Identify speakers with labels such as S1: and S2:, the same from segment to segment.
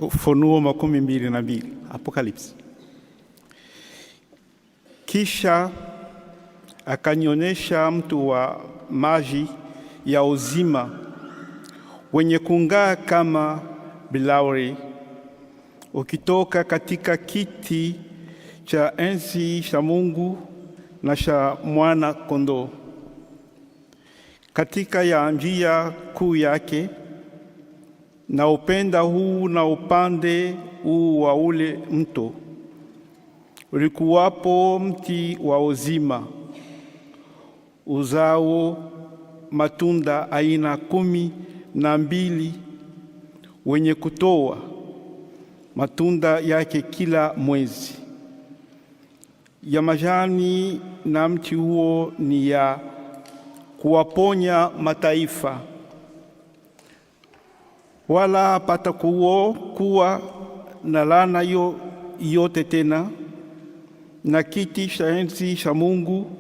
S1: Ufunuo 12, Apocalypse. Kisha akanionyesha mto wa maji ya uzima wenye kung'aa kama bilauri, ukitoka katika kiti cha enzi cha Mungu na cha mwana kondoo. Katika ya njia kuu yake na upenda huu na upande huu wa ule mto ulikuwapo mti wa uzima uzao matunda aina 12, wenye kutoa matunda yake kila mwezi. Ya majani na mti huo ni ya kuwaponya mataifa, wala patakuwa na laana yote tena, na kiti cha enzi cha Mungu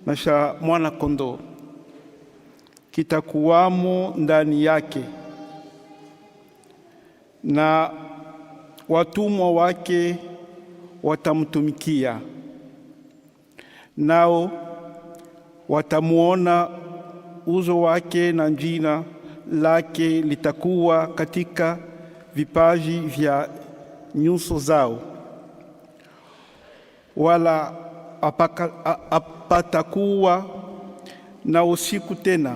S1: na cha mwana kondoo kitakuwamo ndani yake, na watumwa wake watamtumikia, nao watamuona uso wake, na jina lake litakuwa katika vipaji vya nyuso zao. Wala hapatakuwa na usiku tena,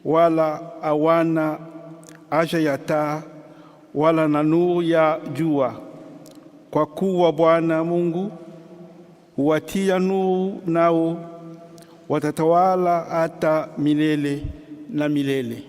S1: wala hawana haja ya taa wala na nuru ya jua, kwa kuwa Bwana Mungu huwatia nuru, nao watatawala hata milele na milele.